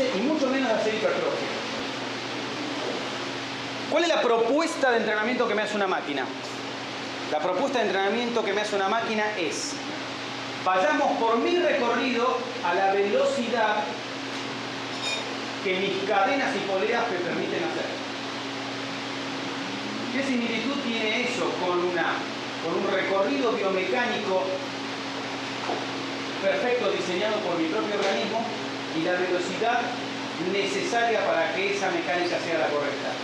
avance y mucho menos de hacer hipertrofia. ¿Cuál es la propuesta de entrenamiento que me hace una máquina? La propuesta de entrenamiento que me hace una máquina es: vayamos por mi recorrido a la velocidad que mis cadenas y poleas me permiten hacer. ¿Qué similitud tiene eso con un recorrido biomecánico perfecto diseñado por mi propio organismo y la velocidad necesaria para que esa mecánica sea la correcta?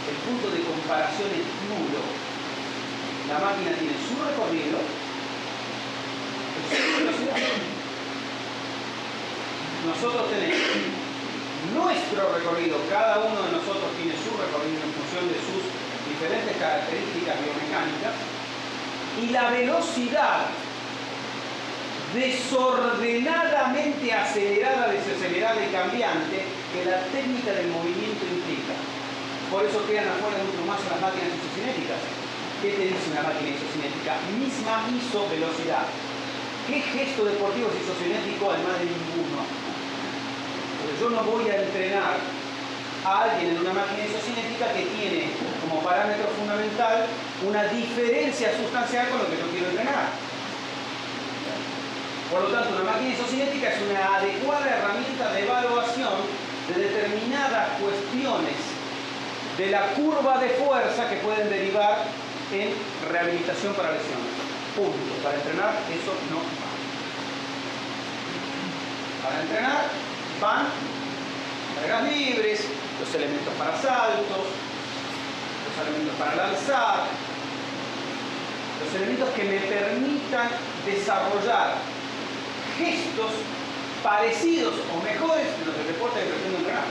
El punto de comparación es nulo. La máquina tiene su recorrido, su velocidad. Nosotros tenemos nuestro recorrido, cada uno de nosotros tiene su recorrido en función de sus diferentes características biomecánicas, y la velocidad desordenadamente acelerada, desacelerada y cambiante que la técnica del movimiento implica. Por eso quedan afuera mucho más las máquinas isocinéticas. ¿Qué te dice una máquina isocinética? Misma isovelocidad. ¿Qué gesto deportivo es isocinético? Además de ninguno. Porque yo no voy a entrenar a alguien en una máquina isocinética que tiene como parámetro fundamental una diferencia sustancial con lo que yo quiero entrenar. Por lo tanto, una máquina isocinética es una adecuada herramienta de evaluación de determinadas cuestiones de la curva de fuerza que pueden derivar en rehabilitación para lesiones. Punto. Para entrenar eso no va. Para entrenar van cargas libres, los elementos para saltos, los elementos para lanzar, los elementos que me permitan desarrollar gestos parecidos o mejores de los del deporte que pretendo entrenar.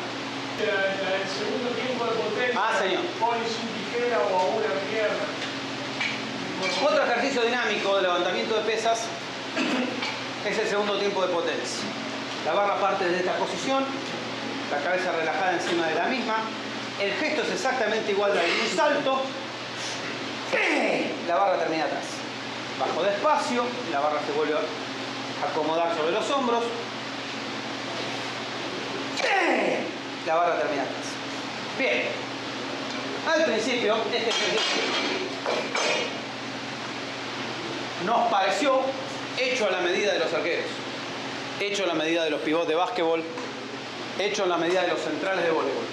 El segundo tiempo de potencia, señor. pones un tijera o a una pierna. Otro ejercicio dinámico de levantamiento de pesas es el segundo tiempo de potencia. La barra parte desde esta posición, la cabeza relajada encima de la misma. El gesto es exactamente igual al de un salto. La barra termina atrás. Bajo despacio, la barra se vuelve a acomodar sobre los hombros. La barra termina atrás. Bien. Al principio, este ejercicio nos pareció hecho a la medida de los arqueros, hecho a la medida de los pivots de básquetbol, hecho a la medida de los centrales de voleibol.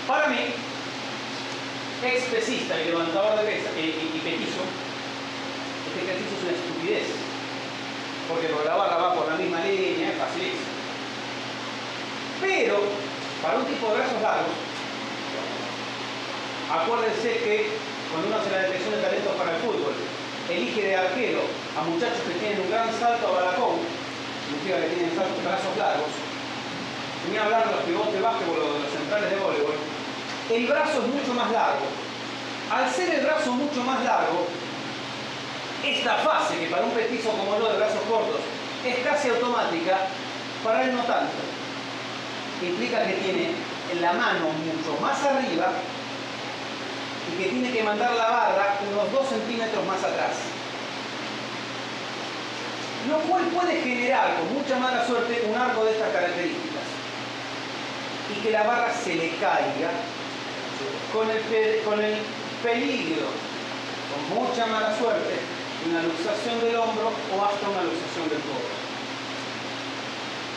Para mí, ex-pesista y levantador de pesas y petizo, este ejercicio es una estupidez. Porque la barra va por la misma línea, es facilísimo. Pero, para un tipo de brazos largos, acuérdense que cuando uno hace la detección de talentos para el fútbol, elige de arquero a muchachos que tienen un gran salto a balacón, significa que tienen brazos largos. Voy a hablar de los pivotes de básquetbol o de los centrales de voleibol. El brazo es mucho más largo. Al ser el brazo mucho más largo, esta fase, que para un petizo como yo de brazos cortos es casi automática, para él no tanto. Implica que tiene la mano mucho más arriba y que tiene que mandar la barra unos 2 centímetros más atrás. Lo cual puede generar, con mucha mala suerte, un arco de estas características. Y que la barra se le caiga con el peligro, con mucha mala suerte, una luxación del hombro o hasta una luxación del codo.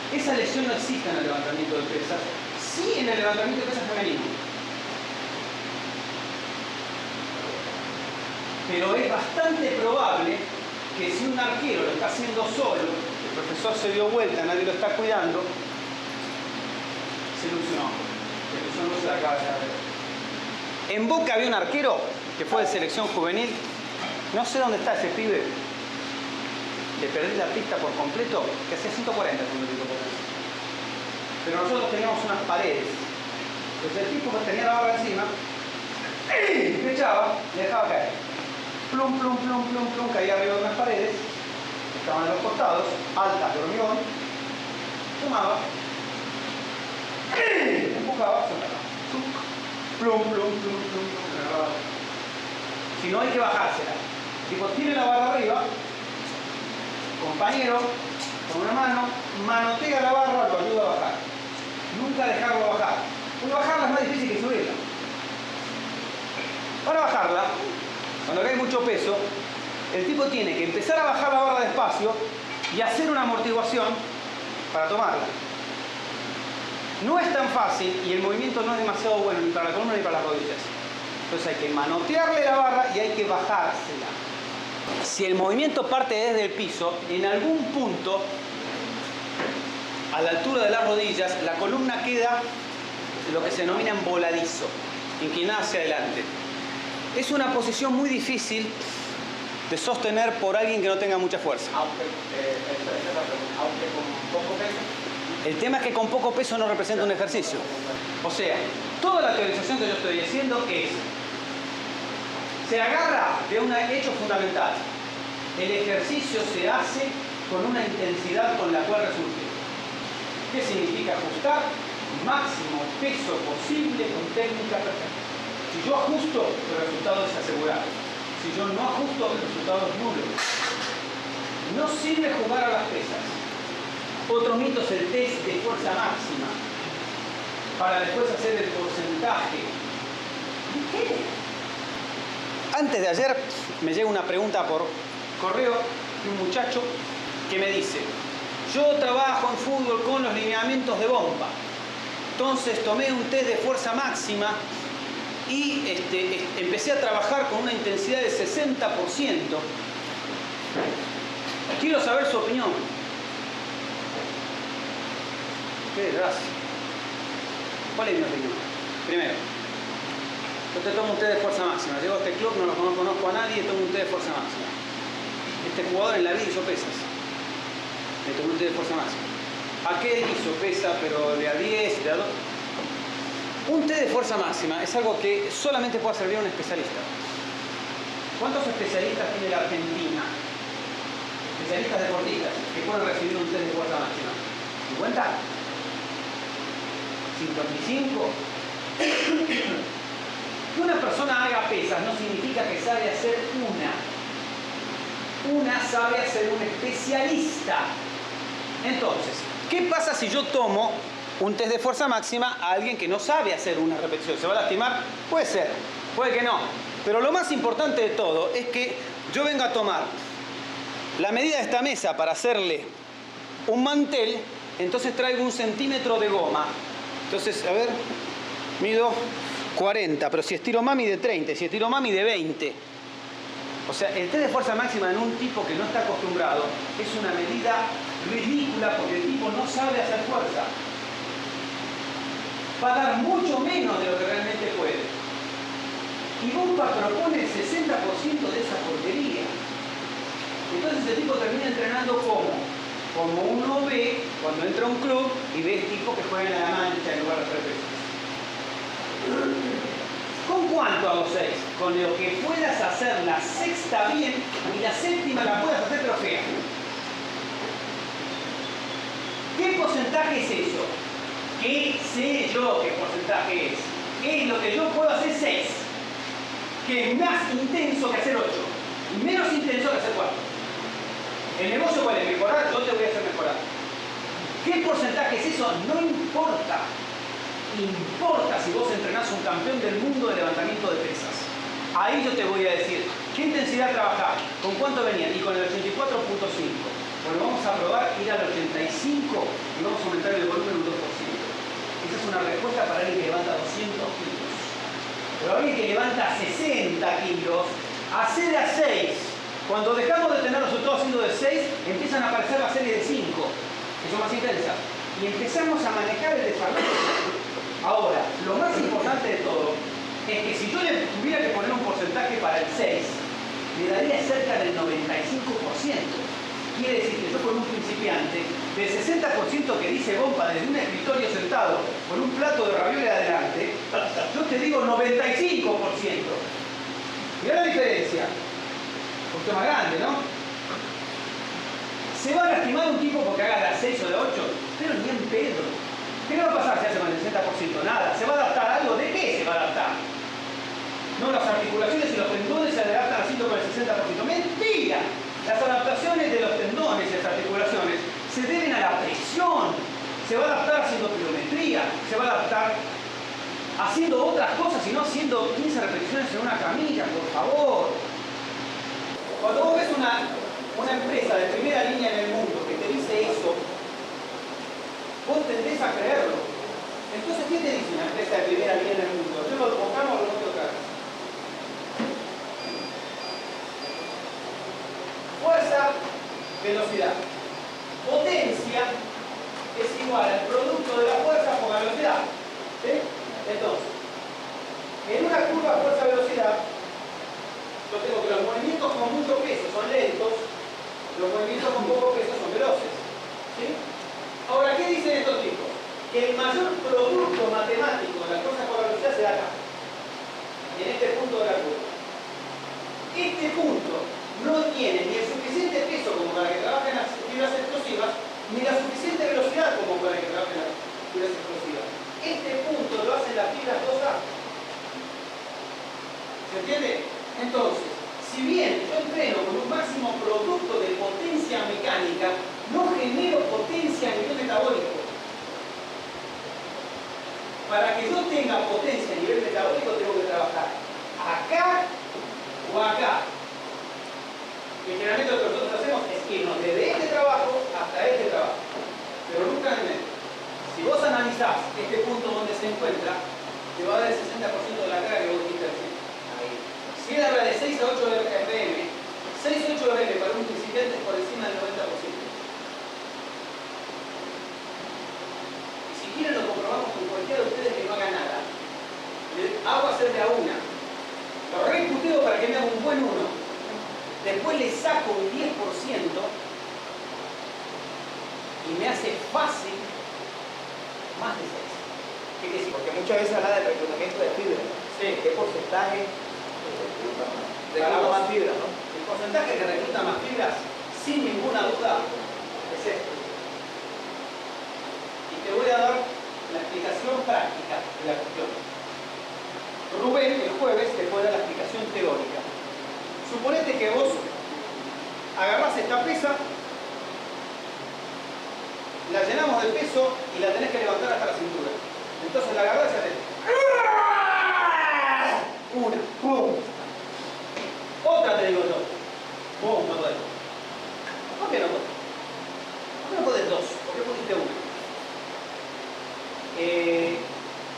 Esa lesión no existe en el levantamiento de pesas, sí en el levantamiento de pesas femenino. Pero es bastante probable que si un arquero lo está haciendo solo, el profesor se dio vuelta, nadie lo está cuidando, se ilusionó. Se ilusionó, no se la acaba de ver. En Boca había un arquero que fue de selección juvenil. No sé dónde está ese pibe. Le perdí la pista por completo, que hacía 140 segundos. Pero nosotros teníamos unas paredes. Entonces el tipo que tenía la barra encima, le echaba, le dejaba caer. Plum, plum, plum, plum, plum, caía arriba de unas paredes, que estaban a los costados, altas de hormigón, tomaba, empujaba, soltaba. Plum, plum, plum, plum, plum. Si no, hay que bajársela. Tipo, tiene la barra arriba, compañero, con una mano, manotea la barra, lo ayuda a bajar. Nunca dejarlo bajar. Porque bajarla es más difícil que subirla. Para bajarla, cuando cae mucho peso, el tipo tiene que empezar a bajar la barra despacio y hacer una amortiguación para tomarla. No es tan fácil y el movimiento no es demasiado bueno ni para la columna ni para las rodillas. Entonces hay que manotearle la barra y hay que bajársela. Si el movimiento parte desde el piso, en algún punto, a la altura de las rodillas, la columna queda lo que se denomina en voladizo, inclinada hacia adelante. Es una posición muy difícil de sostener por alguien que no tenga mucha fuerza. Aunque con poco peso. El tema es que con poco peso no representa un ejercicio. O sea, toda la teorización que yo estoy diciendo es, se agarra de un hecho fundamental. El ejercicio se hace con una intensidad con la cual resulte. ¿Qué significa ajustar? Máximo peso posible con técnica perfecta. Si yo ajusto, el resultado es asegurado. Si yo no ajusto, el resultado es nulo. No sirve jugar a las pesas. Otro mito es el test de fuerza máxima, para después hacer el porcentaje. ¿De qué? Antes de ayer me llega una pregunta por correo de un muchacho que me dice: yo trabajo en fútbol con los lineamientos de bomba. Entonces tomé un test de fuerza máxima y empecé a trabajar con una intensidad de 60%. Quiero saber su opinión. Qué gracia. ¿Cuál es mi opinión? Primero, yo te tomo un test de fuerza máxima. Llego a este club, no conozco a nadie, tomo un test de fuerza máxima. Este jugador en la vida hizo pesas. Le tomó un test de fuerza máxima. Aquel hizo pesa, pero de a 10, de a 2. Un test de fuerza máxima es algo que solamente puede servir a un especialista. ¿Cuántos especialistas tiene la Argentina? Especialistas deportistas que pueden recibir un test de fuerza máxima. ¿50? ¿55? Que una persona haga pesas no significa que sabe hacer una. Una sabe hacer un especialista. Entonces, ¿qué pasa si yo tomo un test de fuerza máxima a alguien que no sabe hacer una repetición? ¿Se va a lastimar? Puede ser, puede que no. Pero lo más importante de todo es que yo vengo a tomar la medida de esta mesa para hacerle un mantel, entonces traigo 1 centímetro de goma. Entonces, a ver, mido 40, pero si estiro mami de 30, si estiro mami de 20. O sea, el test de fuerza máxima en un tipo que no está acostumbrado es una medida ridícula porque el tipo no sabe hacer fuerza. Va a dar mucho menos de lo que realmente puede. Y Bomba propone el 60% de esa porquería. Entonces el tipo termina entrenando como uno ve cuando entra a un club y ve tipos que juegan a la mancha en lugar de hacer pesas. ¿Con cuánto hago 6? Con lo que puedas hacer la sexta bien y la séptima la puedas hacer pero fea. ¿Qué porcentaje es eso? ¿Qué sé yo qué porcentaje es? Es lo que yo puedo hacer 6, que es más intenso que hacer 8 y menos intenso que hacer 4. El negocio puede mejorar, yo te voy a hacer mejorar. ¿Qué porcentaje es eso? No importa. Importa si vos entrenás a un campeón del mundo de levantamiento de pesas. Ahí yo te voy a decir qué intensidad trabajar, con cuánto venían y con el 84.5. Bueno, vamos a probar ir al 85 y vamos a aumentar el volumen un 2%. Esa es una respuesta para alguien que levanta 200 kilos. Pero alguien que levanta 60 kilos, hace de a 6. Cuando dejamos de tener resultados haciendo de 6, empiezan a aparecer la serie de 5, que son más intensas. Y empezamos a manejar el desarrollo. Ahora, lo más importante de todo es que si yo le tuviera que poner un porcentaje para el 6, me daría cerca del 95%. Quiere decir que yo con un principiante, del 60% que dice Bomba desde un escritorio sentado con un plato de ravioles adelante, yo te digo 95%. Mirá la diferencia. Un poquito más grande, ¿no? ¿Se va a lastimar un tipo porque haga de 6 o de 8? Pero ni en pedo. ¿Qué le va a pasar si hace más del 60%? Nada. ¿Se va a adaptar a algo? ¿De qué se va a adaptar? No, las articulaciones y los tendones se adaptan haciendo con el 60%. ¡Mentira! Las adaptaciones de los tendones y las articulaciones se Se va a adaptar haciendo pilometría, se va a adaptar haciendo otras cosas y no haciendo 15 repeticiones en una camilla, por favor. Cuando vos ves una empresa de primera línea en el mundo que te dice eso, vos tendés a creerlo. Entonces, ¿qué te dice una empresa de primera línea en el mundo? Yo lo buscamos o lo noto otra vez. Fuerza, velocidad. Potencia es igual al producto de la fuerza por la velocidad. ¿Sí? Entonces, en una curva fuerza-velocidad, yo tengo que los movimientos con mucho peso son lentos, los movimientos con poco peso son veloces. ¿Sí? Ahora, ¿qué dicen estos tipos? Que el mayor producto matemático de la fuerza por la velocidad se da acá, en este punto de la curva. Este punto no tiene ni el suficiente peso como para que trabajen las fibras explosivas, ni la suficiente velocidad como para que trabajen las fibras explosivas. Este punto lo hacen las fibras 2A. ¿Se entiende? Entonces, si bien yo entreno con un máximo producto de potencia mecánica, no genero potencia a nivel metabólico. Para que yo tenga potencia a nivel metabólico tengo que trabajar acá o acá. Y generalmente lo que nosotros hacemos es irnos desde este trabajo hasta este trabajo, pero nunca en medio. Si vos analizás este punto donde se encuentra, te va a dar el 60% de la carga que vos dijiste recién. Ahí. Si él habla de 6 a 8 RPM, 6 a 8 RPM para un principiante es por encima del 90%. Y si quieren lo comprobamos con cualquiera de ustedes que no haga nada. Le hago hacer de a una. Lo reputeo para que me haga un buen 1. Después le saco un 10% y me hace fácil más de 6. ¿Qué quiere decir? Porque muchas veces habla del reclutamiento de fibra. Sí. ¿Qué porcentaje recluta más fibra, no? El porcentaje que recluta más fibras, sin ninguna duda, es este. Y te voy a dar la explicación práctica de la cuestión. Rubén el jueves te puede dar la explicación teórica. Suponete que vos agarrás esta pesa, la llenamos de peso y la tenés que levantar hasta la cintura. Entonces la agarrás y haces una, pum. Otra te digo yo. Pum, no podés. ¿Por qué no podés? ¿Por qué no podés dos? ¿Por qué pusiste una?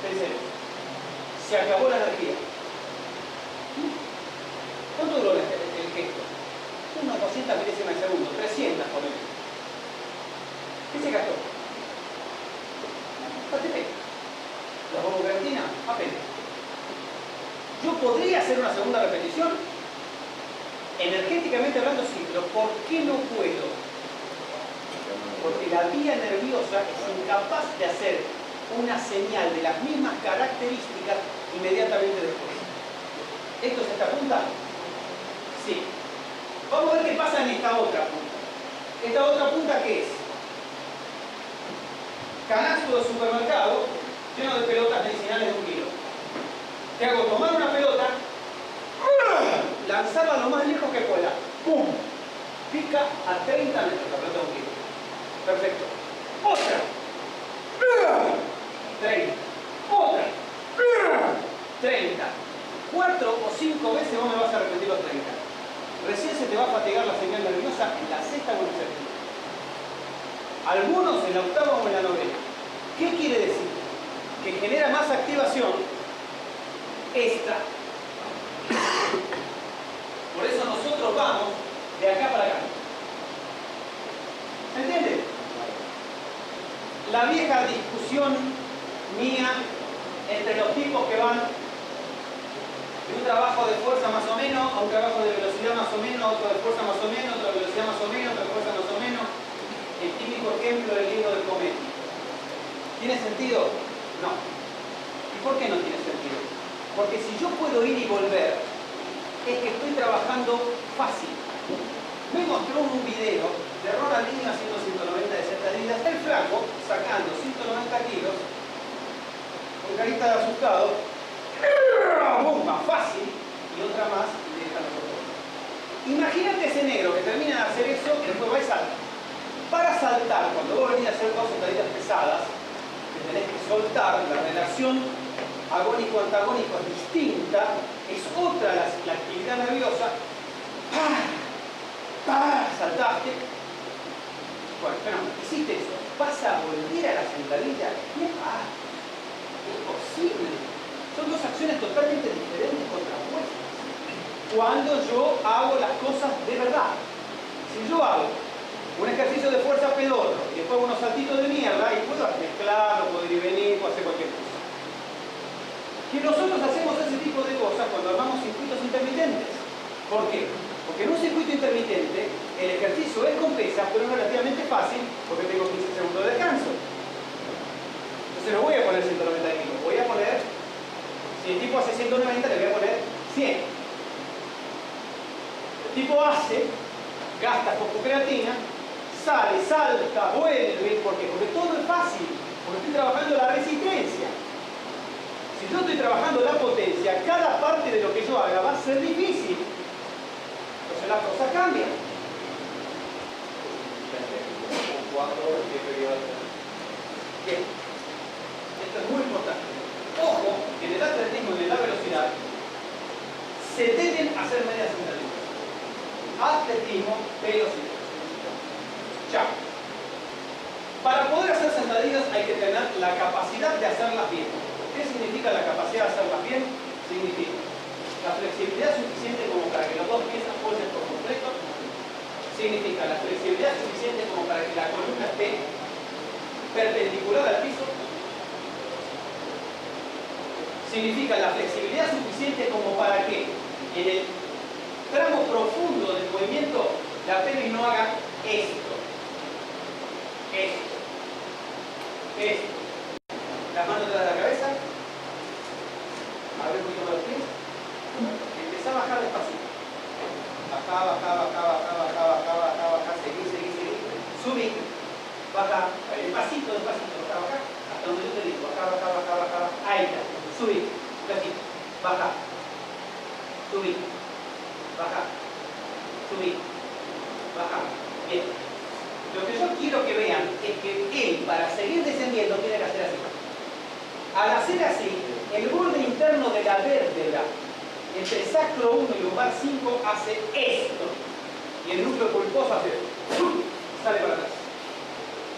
Pensemos. Se acabó la energía. ¿Cuánto duró el gesto? Unas 200 milésimas de segundo, 300 por menos. ¿Qué se gastó? ATP. La bromocriptina, apenas. Yo podría hacer una segunda repetición. Energéticamente hablando, sí, pero ¿por qué no puedo? Porque la vía nerviosa es incapaz de hacer una señal de las mismas características inmediatamente después. ¿Esto es esta punta? Sí. Vamos a ver qué pasa en esta otra punta. ¿Esta otra punta qué es? Canasto de supermercado lleno de pelotas medicinales de 1 kilo. Te hago tomar una pelota, lanzarla lo más lejos que pueda. ¡Pum! Pica a 30 metros la pelota de 1 kilo. Perfecto. Otra. 30. Otra. 30. 4 o 5 veces vos me vas a repetir los 30. Recién se te va a fatigar la señal nerviosa en la sexta o en la séptima. Algunos en la octava o en la novena. ¿Qué quiere decir? Que genera más activación esta. Por eso nosotros vamos de acá para acá. ¿Se entiende? La vieja discusión mía entre los tipos que van de un trabajo de fuerza más o menos a un trabajo de velocidad más o menos, otro de fuerza más o menos, otro de velocidad más o menos, otro de fuerza más o menos. El típico ejemplo del libro del cometa. ¿Tiene sentido? No. ¿Y por qué no tiene sentido? Porque si yo puedo ir y volver, es que estoy trabajando fácil. Me mostró un video de Ronaldinho haciendo 190 de sentadillas, el flaco sacando 190 kilos, con carita de asustado, bomba fácil, y otra más, y deja los otros. Imagínate ese negro que termina de hacer eso y después va y salta. Para saltar, cuando vos venís a hacer dos sentadillas pesadas, que tenés que soltar, la relación agónico-antagónico es distinta, es otra la actividad nerviosa. Saltaste. Bueno, fenómeno, hiciste eso. ¿Vas a volver a la sentadilla? Es posible. Son dos acciones totalmente diferentes, contrapuestas. Cuando yo hago las cosas de verdad. Si yo hago un ejercicio de fuerza pedorro y después unos saltitos de mierda y puedo mezclarlo, puedo ir y venir, puedo hacer cualquier cosa. Que nosotros hacemos ese tipo de cosas cuando armamos circuitos intermitentes. ¿Por qué? Porque en un circuito intermitente el ejercicio es con pesas, pero es relativamente fácil porque tengo 15 segundos de descanso. Entonces no voy a poner 190 kilos, voy a poner, si el tipo hace 190 le voy a poner 100. El tipo hace, gasta fosfocreatina, sale, salta, vuelve, ¿por qué? Porque todo es fácil, porque estoy trabajando la resistencia. Si yo estoy trabajando la potencia, cada parte de lo que yo haga va a ser difícil. Entonces las cosas cambian. Bien. Esto es muy importante. Ojo, en el atletismo y en la velocidad se deben hacer medias sentadillas. Atletismo, velocidad. Ya. Para poder hacer sentadillas hay que tener la capacidad de hacerlas bien. ¿Qué significa la capacidad de hacerlas bien? Significa la flexibilidad suficiente como para que los dos pies apoyen por completo. Significa la flexibilidad suficiente como para que la columna esté perpendicular al piso. Significa la flexibilidad suficiente como para que en el tramo profundo del movimiento la pelvis no haga esto. Las manos detrás de la cabeza. Abre un poquito más los pies. Empezá a bajar despacito. Baja. Seguí. Subí. Baja. Despacito. Baja. Hasta donde yo te digo. Baja. Ahí está. Subí. Despacito. Baja. Subí. Baja. Bien. Lo que yo quiero que vean es que él, para seguir descendiendo, tiene que hacer así. Al hacer así, el borde interno de la vértebra entre sacro 1 y lumbar 5 hace esto. Y el núcleo pulposo hace sale para atrás.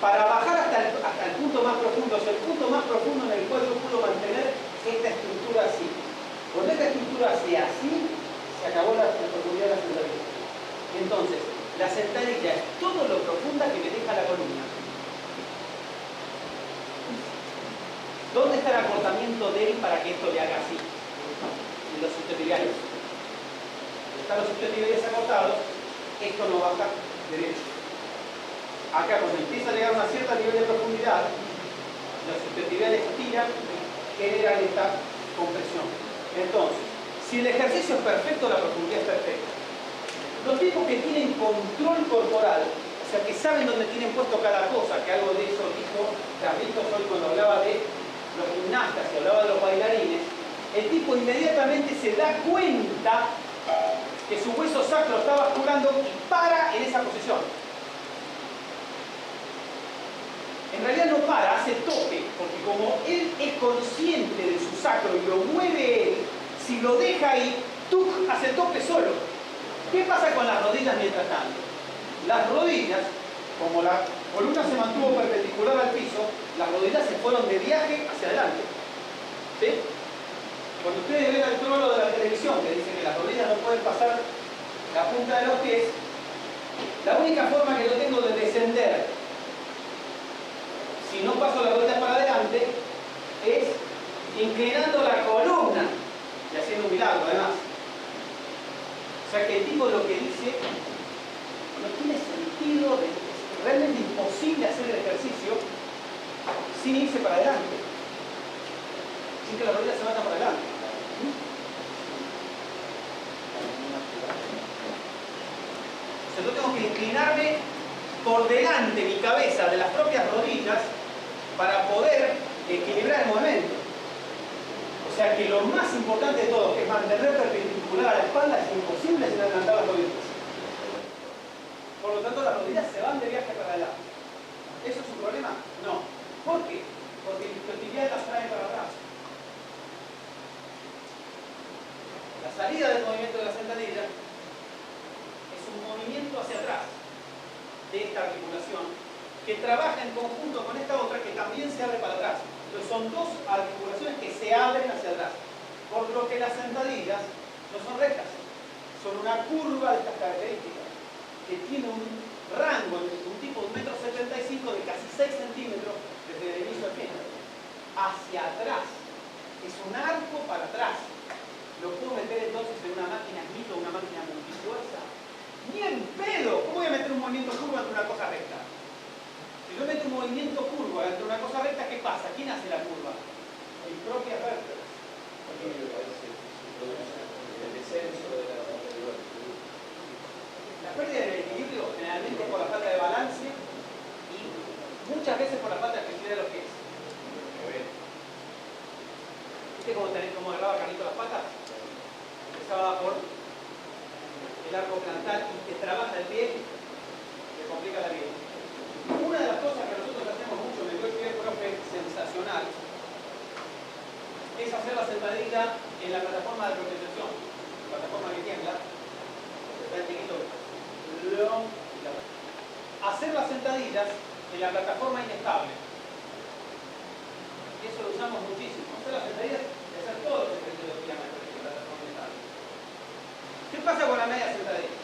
Para bajar hasta el punto más profundo, es el punto más profundo en el cual yo puedo mantener esta estructura así. Cuando esta estructura sea así, se acabó la profundidad de la sentadilla. Entonces, la sentadilla es todo lo profunda que me deja la columna. ¿Dónde está el acortamiento de él para que esto le haga así? En los isquiotibiales. Están los isquiotibiales acortados, esto no baja derecho. Acá cuando empieza a llegar a un cierto nivel de profundidad, los isquiotibiales tiran, generan esta compresión. Entonces, si el ejercicio es perfecto, la profundidad es perfecta. Los tipos que tienen control corporal, o sea, que saben dónde tienen puesto cada cosa, que algo de eso dijo Carlitos hoy cuando hablaba de los gimnastas y hablaba de los bailarines, el tipo inmediatamente se da cuenta que su hueso sacro está basculando y para en esa posición. En realidad no para, hace tope, porque como él es consciente de su sacro y lo mueve él, si lo deja ahí, ¡tuc!, hace tope solo. ¿Qué pasa con las rodillas mientras tanto? Las rodillas, como la columna se mantuvo perpendicular al piso, las rodillas se fueron de viaje hacia adelante. ¿Sí? Cuando ustedes ven al trolo de la televisión que dice que las rodillas no pueden pasar la punta de los pies, la única forma que yo tengo de descender, si no paso las rodillas para adelante, es inclinando la columna y haciendo un milagro además. O sea que el tipo lo que dice no tiene sentido, es realmente imposible hacer el ejercicio sin irse para adelante, sin que las rodillas se vayan para adelante. O sea, yo tengo que inclinarme por delante mi cabeza de las propias rodillas para poder equilibrar el movimiento. O sea que lo más importante de todo, que es mantener perpendicular a la espalda, es imposible sin adelantar las rodillas. Por lo tanto, las rodillas se van de viaje para adelante. ¿Eso es un problema? No. ¿Por qué? Porque el isquiotibial las trae para atrás. La salida del movimiento de la sentadilla es un movimiento hacia atrás de esta articulación que trabaja en conjunto con esta otra que también se abre para atrás. Entonces son dos articulaciones que se abren hacia atrás. Por lo que las sentadillas no son rectas, son una curva de estas características que tiene un rango de un tipo de 1,75 m de casi 6 centímetros desde el inicio al fin, hacia atrás. Es un arco para atrás. ¿Lo puedo meter entonces en una máquina Smith o una máquina multifuerza? ¡Ni en pedo! ¿Cómo voy a meter un movimiento curvo entre una cosa recta? Si yo meto un movimiento curvo entre una cosa recta, ¿qué pasa? ¿Quién hace la curva? Mi propia vértebra. La pérdida del equilibrio generalmente por la falta de balance y muchas veces por la falta de flexibilidad de los pies. ¿Viste cómo agarraba Carlito las patas? Empezaba por el arco plantar y te trabaja el pie, te complica la vida. Una de las cosas que nosotros hacemos mucho, me doy pie, profe, sensacional, es hacer la sentadilla en la plataforma de propiocepción, plataforma que tiembla, está el chiquito, hacer las sentadillas en la plataforma inestable. Y eso lo usamos muchísimo. Hacer las sentadillas y hacer todos los ejercicios de diámetro en la plataforma inestable. ¿Qué pasa con la media sentadilla?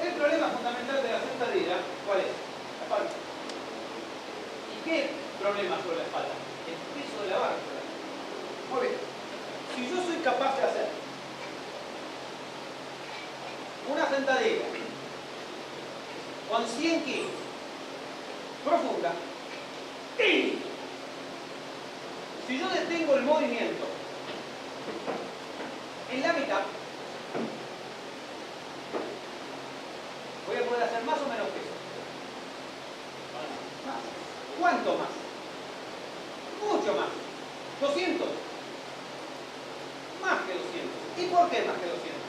El problema fundamental de la sentadilla, ¿cuál es? La espalda. ¿Y qué problema sobre la espalda? El peso de la barra. Muy bien. Si yo soy capaz de hacer una sentadilla con 100 kilos, profunda, y si yo detengo el movimiento en la mitad, voy a poder hacer más o menos peso. Más. ¿Cuánto más? Mucho más. 200. Más que 200. ¿Y por qué más que 200?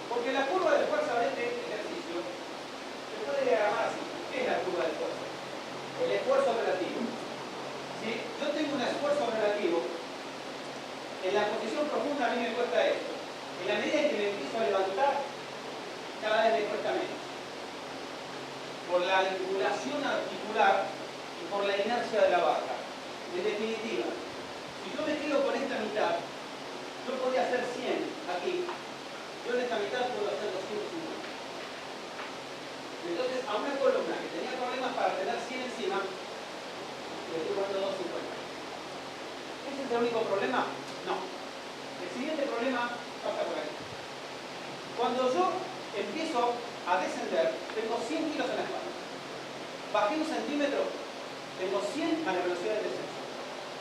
Porque la curva de fuerza de este ejercicio se puede diagramar así. ¿Qué es la curva de fuerza? El esfuerzo relativo. Si yo tengo un esfuerzo relativo, en la posición profunda a mí me cuesta esto. En la medida en que me empiezo a levantar, cada vez me cuesta menos. Por la angulación articular y por la inercia de la barra. En definitiva, si yo me quedo con esta mitad, yo podría hacer 100 aquí. Yo en esta mitad puedo hacer 250. Entonces, a una columna que tenía problemas para tener 100 encima, le estoy poniendo 250. ¿Ese es el único problema? No. El siguiente problema pasa por aquí. Cuando yo empiezo a descender, tengo 100 kilos en la espalda. Bajé 1 centímetro, tengo 100 más la velocidad del descenso.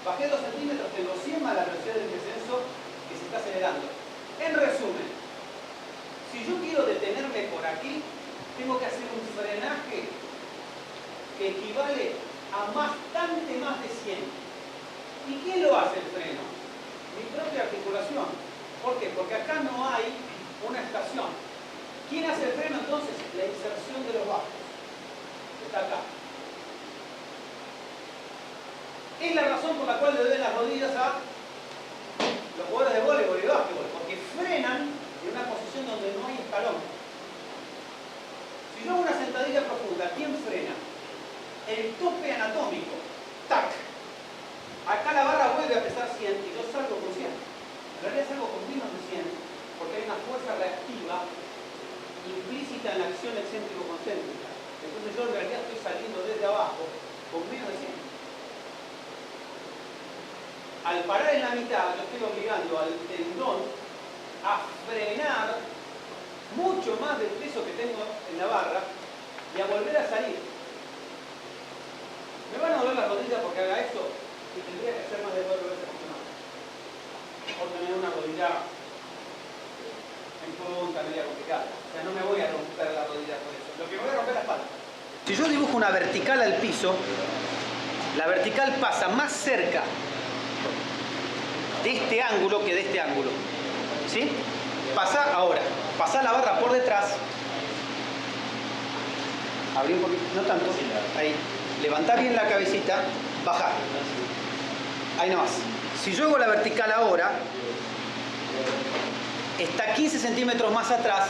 Bajé 2 centímetros, tengo 100 más la velocidad del descenso que se está acelerando. En resumen, si yo quiero detenerme por aquí, tengo que hacer un frenaje que equivale a bastante más de 100. ¿Y quién lo hace el freno? Mi propia articulación. ¿Por qué? Porque acá no hay una estación. ¿Quién hace el freno entonces? La inserción de los bajos. Está acá. Es la razón por la cual le doy las rodillas a los jugadores de voleibol y de básquetbol, porque frenan en una posición donde no hay escalón. Si yo hago una sentadilla profunda, ¿quién frena? El tope anatómico. ¡Tac! Acá la barra vuelve a pesar 100 y yo salgo con 100. En realidad salgo con menos de 100, porque hay una fuerza reactiva implícita en la acción excéntrico-concéntrica. Entonces yo en realidad estoy saliendo desde abajo con menos de 100. Al parar en la mitad, yo estoy obligando al tendón a frenar mucho más del peso que tengo en la barra y a volver a salir. Me van a doler las rodillas porque haga esto y tendría que hacer más de 4 veces por semana. Por tener una rodilla en punta, media complicada. O sea, no me voy a romper la rodilla por eso. Lo que me voy a romper es la espalda. Si yo dibujo una vertical al piso, la vertical pasa más cerca de este ángulo que de este ángulo. ¿Sí? Pasá la barra por detrás. Abrí un poquito, no tanto. Ahí. Levantá bien la cabecita. Bajá. Ahí nomás. Si yo hago la vertical ahora, está 15 centímetros más atrás,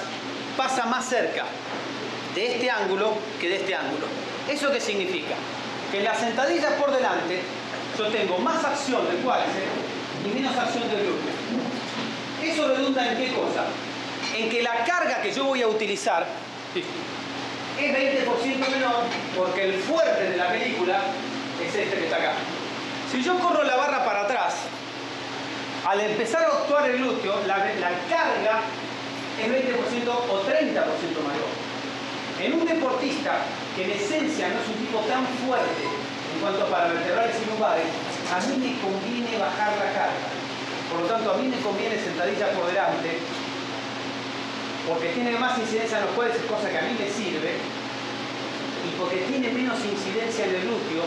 pasa más cerca de este ángulo que de este ángulo. ¿Eso qué significa? Que en las sentadillas por delante yo tengo más acción del cuádriceps y menos acción del glúteo. ¿Eso redunda en qué cosa? En que la carga que yo voy a utilizar es 20% menor porque el fuerte de la película es este que está acá. Si yo corro la barra para atrás, al empezar a actuar el glúteo, la carga es 20% o 30% mayor. En un deportista que en esencia no es un tipo tan fuerte en cuanto a paravertebrales y lumbares, a mí me conviene bajar la carga. Por lo tanto, a mí me conviene sentadilla por delante, porque tiene más incidencia en los cuádriceps, cosa que a mí me sirve, y porque tiene menos incidencia en el glúteo,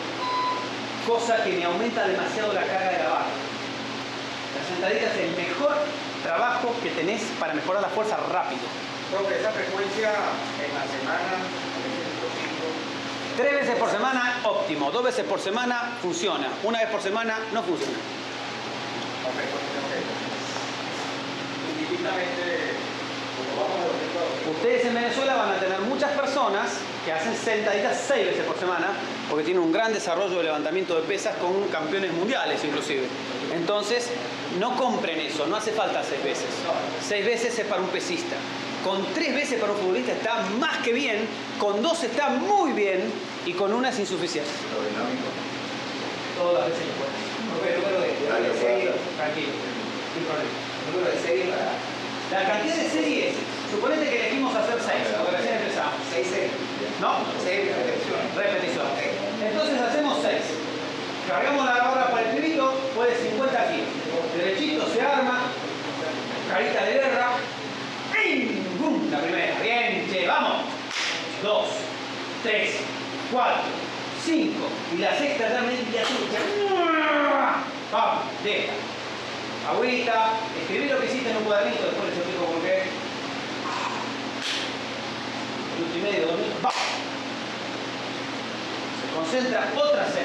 cosa que me aumenta demasiado la carga de la barra. La sentadilla es el mejor trabajo que tenés para mejorar la fuerza rápido. Profe, esa frecuencia en la semana, 3 veces por semana, óptimo. 2 veces por semana, funciona. 1 vez por semana, no funciona. indistintamente, como vamos a los Ustedes en Venezuela van a tener muchas personas que hacen sentadillas 6 veces por semana, porque tienen un gran desarrollo de levantamiento de pesas con campeones mundiales inclusive. Entonces, no compren eso, no hace falta 6 veces. 6 veces es para un pesista. Con 3 veces para un futbolista está más que bien, con 2 está muy bien y con 1 es insuficiente. Lo dinámico. Todas las veces que puedes. Número de serie. Tranquilo, sin problema. Número de serie para La cantidad de series, suponete que elegimos hacer 6, porque recién empezamos. 6 series. ¿No? 6 repeticiones. Repetición. Entonces hacemos 6. Cargamos la barra para el pibito, puede 50 kilos. Derechito, se arma. Carita de guerra. ¡Pim! ¡Bum! La primera. Bien, che, vamos. 2, 3, 4, 5. Y la sexta ya media trucha. Vamos, deja. Agüita. Escribí lo que hiciste en un cuadernito, después les explico por qué. Minuto y medio, 2 minutos. ¡Va! Se concentra otra 6.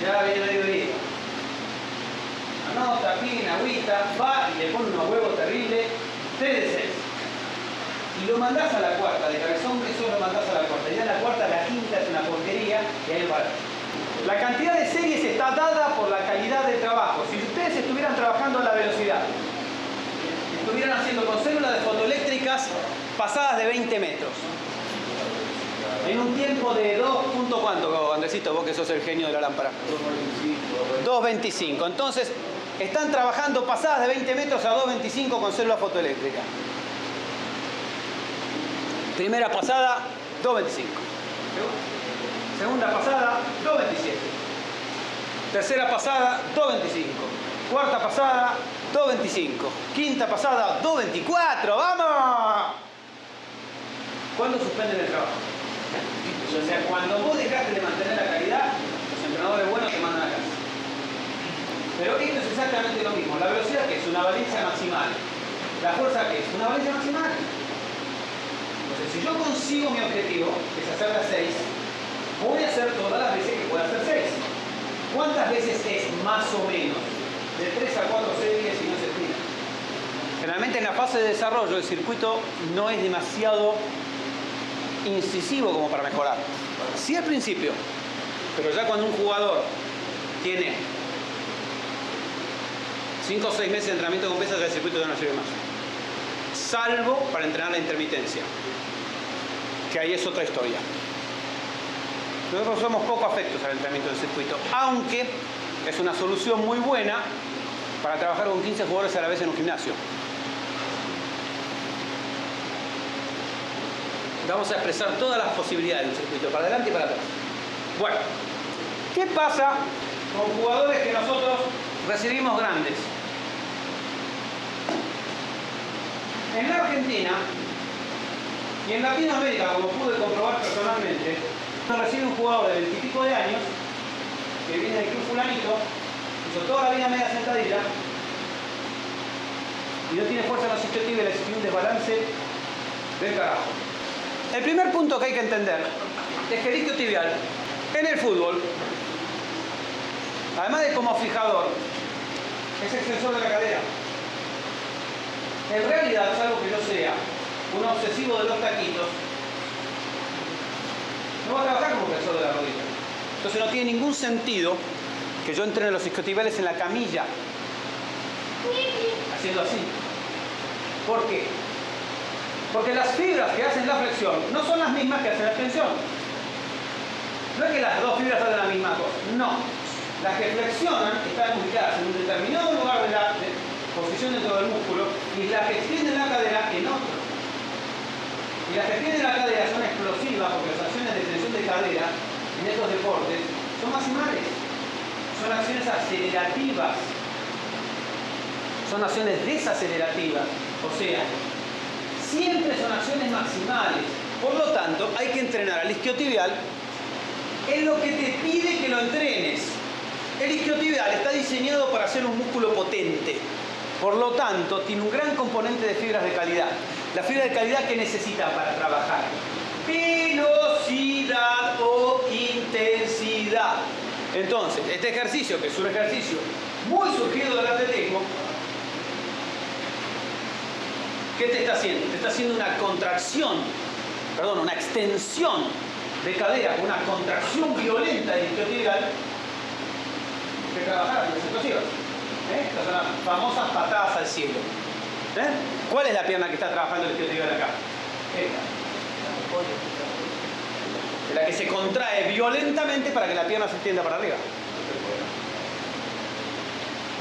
Mirá, viene la librería. Anota, pin, agüita, va y le pone unos huevos terribles. 3 de 6. Y lo mandás a la cuarta, de cabezón, eso lo mandás a la cuarta. Ya la cuarta, la quinta es una porquería y ahí va. La cantidad de series está dada por la calidad del trabajo. Si ustedes estuvieran trabajando a la velocidad, estuvieran haciendo con células de fotoeléctricas pasadas de 20 metros, en un tiempo de 2. ¿Cuánto, Andresito? Vos que sos el genio de la lámpara. 2.25. Entonces, están trabajando pasadas de 20 metros a 2.25 con célula fotoeléctrica. Primera pasada, 2.25. Segunda pasada, 2.27. Tercera pasada, 2.25. Cuarta pasada, 2.25. Quinta pasada, 2.24. ¡Vamos! ¿Cuándo suspenden el trabajo? O sea, cuando vos dejaste de mantener la calidad, los entrenadores buenos te mandan a casa. Pero esto es exactamente lo mismo. La velocidad, que es una valencia maximal. La fuerza, que es una valencia maximal. Entonces, si yo consigo mi objetivo, que es hacer las 6, voy a hacer todas las veces que pueda hacer 6. ¿Cuántas veces es más o menos? De 3 a 4 series y no se tira. Generalmente en la fase de desarrollo el circuito no es demasiado incisivo como para mejorar. Sí al principio, pero ya cuando un jugador tiene 5 o 6 meses de entrenamiento con pesas, ya el circuito ya no sirve más. Salvo para entrenar la intermitencia, que ahí es otra historia. Nosotros somos poco afectos al entrenamiento del circuito, aunque es una solución muy buena para trabajar con 15 jugadores a la vez en un gimnasio. Vamos a expresar todas las posibilidades del circuito, para adelante y para atrás. Bueno, ¿qué pasa con jugadores que nosotros recibimos grandes? En la Argentina y en Latinoamérica, como pude comprobar personalmente, uno recibe un jugador de 20 y pico de años que viene del club fulanito, hizo toda la vida media sentadilla, y no tiene fuerza en los isquiotibiales y un desbalance del carajo. El primer punto que hay que entender es que el isquiotibial en el fútbol, además de como fijador, es extensor de la cadera. En realidad, salvo que yo sea un obsesivo de los taquitos, no va a trabajar como flexor de la rodilla. Entonces no tiene ningún sentido que yo entrene los isquiotibiales en la camilla, haciendo así. ¿Por qué? Porque las fibras que hacen la flexión no son las mismas que hacen la extensión. No es que las dos fibras hacen la misma cosa, no. Las que flexionan están ubicadas en un determinado lugar de la posición dentro del músculo y las que extienden la cadera en otro. Y las que extienden la cadera son explosivas porque las acciones de extensión de cadera en estos deportes son maximales. Son acciones acelerativas. Son acciones desacelerativas. O sea, siempre son acciones maximales. Por lo tanto, hay que entrenar al isquiotibial en lo que te pide que lo entrenes. El isquiotibial está diseñado para ser un músculo potente. Por lo tanto, tiene un gran componente de fibras de calidad. La fibra de calidad que necesita para trabajar: velocidad o intensidad. Entonces, este ejercicio, que es un ejercicio muy surgido del atletismo, ¿qué te está haciendo? Te está haciendo una contracción, perdón, una extensión de cadera, una contracción violenta del isquiotibial que trabajar las explosivas. Estas son las famosas patadas al cielo. ¿Cuál es la pierna que está trabajando el isquiotibial acá? Esta. La que se contrae violentamente para que la pierna se extienda para arriba.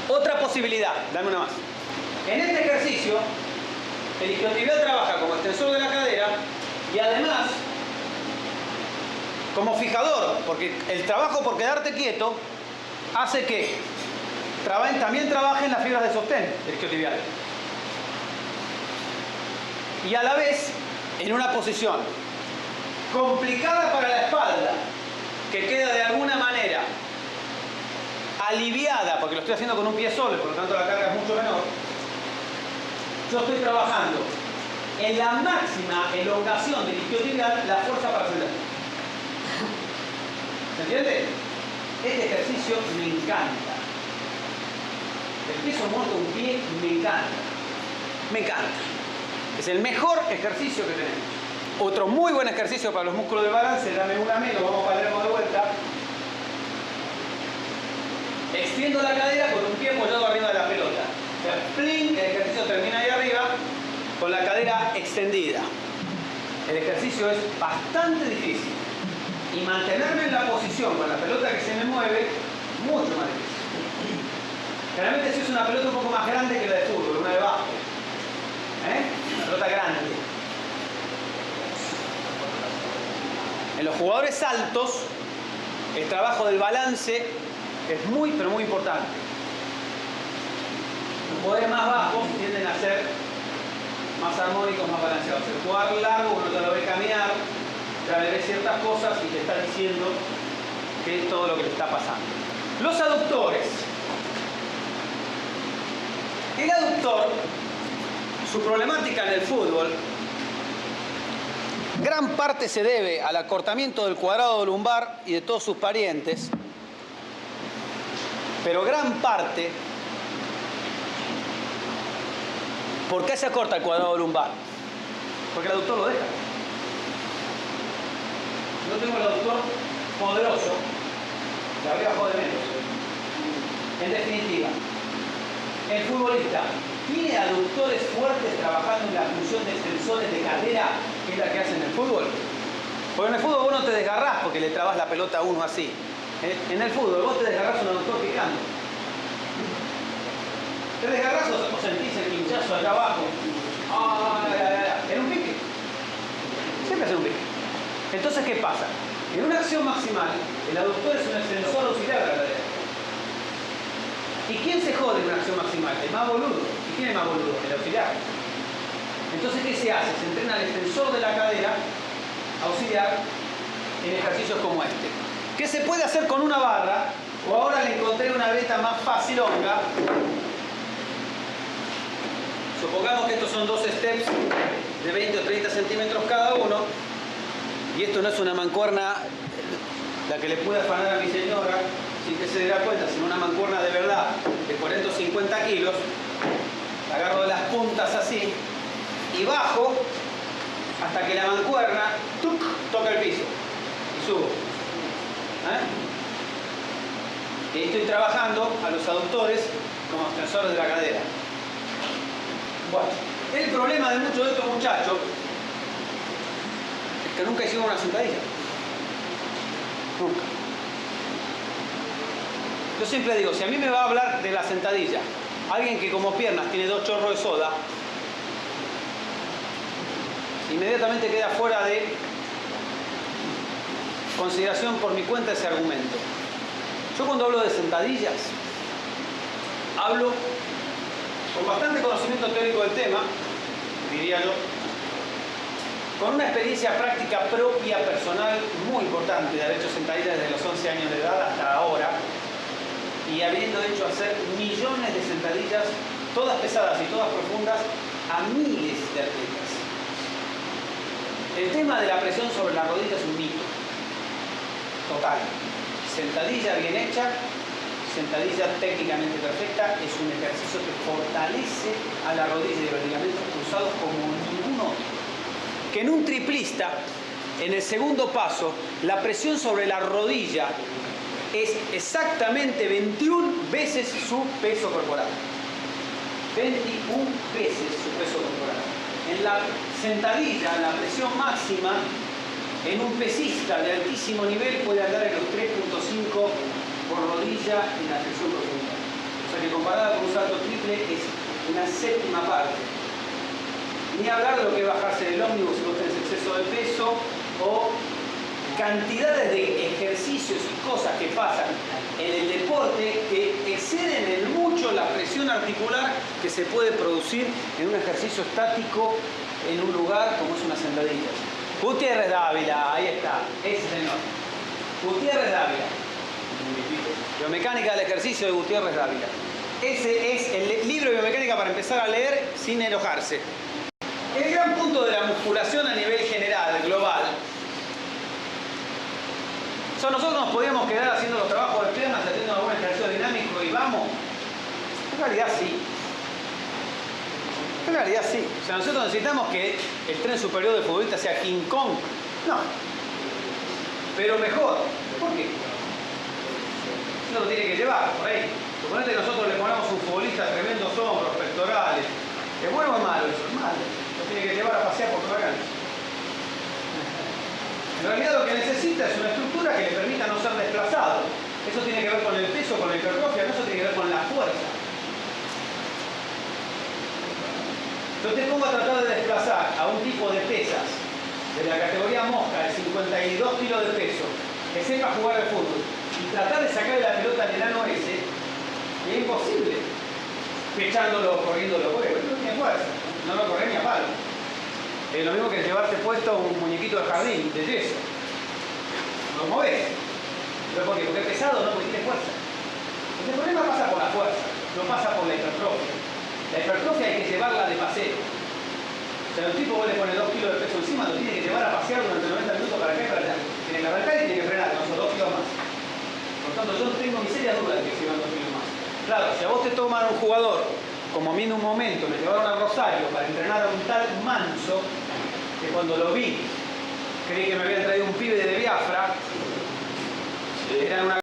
Otra posibilidad, dame una más. En este ejercicio, el isquiotibial trabaja como extensor de la cadera y además como fijador, porque el trabajo por quedarte quieto hace que también trabajen las fibras de sostén del isquiotibial. Y a la vez, en una posición complicada para la espalda, que queda de alguna manera aliviada, porque lo estoy haciendo con un pie solo, por lo tanto la carga es mucho menor, yo estoy trabajando en la máxima elongación del isquiotibial la fuerza para ascender. ¿Se entiende? Este ejercicio me encanta. El peso muerto de un pie me encanta. Me encanta. Es el mejor ejercicio que tenemos. Otro muy buen ejercicio para los músculos de balance, dame una menos, vamos a Palermo de vuelta. Extiendo la cadera con un pie apoyado arriba de la pelota. O sea, pling, el ejercicio termina ahí arriba con la cadera extendida. El ejercicio es bastante difícil. Y mantenerme en la posición con la pelota que se me mueve, mucho más difícil. Generalmente si es una pelota un poco más grande que la de fútbol, una de básquet. Una pelota grande. En los jugadores altos, el trabajo del balance es muy, pero muy importante. Los jugadores más bajos tienden a ser más armónicos, más balanceados. El jugador largo, uno te lo ve caminar, ya le ve ciertas cosas y te está diciendo que es todo lo que le está pasando. Los aductores. El aductor, su problemática en el fútbol, gran parte se debe al acortamiento del cuadrado lumbar y de todos sus parientes, pero gran parte, ¿por qué se acorta el cuadrado lumbar? Porque el aductor lo deja. Yo tengo el aductor poderoso, de arriba jode menos. En definitiva, el futbolista tiene aductores fuertes trabajando en la función de extensores de cadera, que es la que hacen en el fútbol. Porque en el fútbol vos no te desgarrás porque le trabas la pelota a uno así. En el fútbol vos te desgarrás un aductor picando. Te desgarrás o sentís el pinchazo allá abajo. En un pique. Siempre es un pique. Entonces, ¿qué pasa? En una acción maximal, el aductor es un extensor auxiliar de la cadera. ¿Y quién se jode en una acción maximal? El más boludo. ¿Y quién es más boludo? El auxiliar. Entonces, ¿qué se hace? Se entrena el extensor de la cadera auxiliar en ejercicios como este. ¿Qué se puede hacer con una barra? O ahora le encontré una beta más facilonga. Supongamos que estos son dos steps de 20 o 30 centímetros cada uno. Y esto no es una mancuerna la que le pude afanar a mi señora sin que se diera cuenta, sino una mancuerna de verdad de 40 o 50 kilos. Agarro de las puntas así y bajo hasta que la mancuerna toca el piso y subo. Y ahí estoy trabajando a los aductores como extensores de la cadera. Bueno, el problema de muchos de estos muchachos es que nunca hicieron una sentadilla. Nunca. Yo siempre digo, si a mí me va a hablar de la sentadilla alguien que como piernas tiene 2 chorros de soda, inmediatamente queda fuera de consideración por mi cuenta ese argumento. Yo cuando hablo de sentadillas, hablo con bastante conocimiento teórico del tema, diría yo, con una experiencia práctica propia, personal, muy importante de haber hecho sentadillas desde los 11 años de edad hasta ahora, y habiendo hecho hacer millones de sentadillas, todas pesadas y todas profundas, a miles de atletas. El tema de la presión sobre la rodilla es un mito. Total. Sentadilla bien hecha, sentadilla técnicamente perfecta, es un ejercicio que fortalece a la rodilla y los ligamentos cruzados como ningún otro. Que en un triplista, en el segundo paso, la presión sobre la rodilla es exactamente 21 veces su peso corporal. 21 veces su peso corporal. En la sentadilla, la presión máxima en un pesista de altísimo nivel puede andar en los 3.5 por rodilla en la flexión profunda. O sea que comparada con un salto triple es una séptima parte. Ni hablar de lo que es bajarse del ómnibus si vos tenés exceso de peso o cantidades de ejercicios y cosas que pasan en el deporte que exceden en mucho la presión articular que se puede producir en un ejercicio estático en un lugar como es una sentadilla. Gutiérrez Dávila, ahí está, ese señor. Gutiérrez Dávila. Biomecánica del ejercicio de Gutiérrez Dávila. Ese es el libro de biomecánica para empezar a leer sin enojarse. El gran punto de la musculación a nivel general, global. O sea, nosotros nos podíamos quedar haciendo los trabajos de piernas, haciendo algún ejercicio dinámico y vamos. En realidad sí. En realidad sí. O sea, nosotros necesitamos que el tren superior del futbolista sea King Kong. No. Pero mejor. ¿Por qué? Uno lo tiene que llevar por ahí. Suponete que nosotros le ponemos un futbolista tremendos hombros, pectorales. ¿Es bueno o es malo? Eso es malo. Lo tiene que llevar a pasear por toda la cancha. En realidad lo que necesita es una estructura que le permita no ser desplazado. Eso tiene que ver con el peso, con la hipertrofia, eso tiene que ver con la fuerza. Yo te pongo a tratar de desplazar a un tipo de pesas de la categoría mosca de 52 kilos de peso que sepa jugar al fútbol y tratar de sacarle la pelota al enano ese, es imposible. Pechándolo, corriéndolo, porque no tiene fuerza, no lo corre ni a palo. Es lo mismo que llevarte puesto un muñequito de jardín, de yeso. No lo movés. ¿Pero por qué? Porque es pesado, no, porque tiene fuerza. Entonces, el problema pasa por la fuerza, no pasa por la hipertrofia. La hipertrofia hay que llevarla de paseo. O sea, el tipo vos le pones 2 kilos de peso encima, lo tiene que llevar a pasear durante 90 minutos para acá y para allá. Tiene que arrancar y tiene que frenar, con esos 2 kilos más. Por lo tanto, yo tengo mis serias dudas de que llevan 2 kilos más. Claro, si a vos te toman un jugador, como a mí en un momento me llevaron a Rosario para entrenar a un tal Manso, que cuando lo vi, creí que me habían traído un pibe de Biafra, era una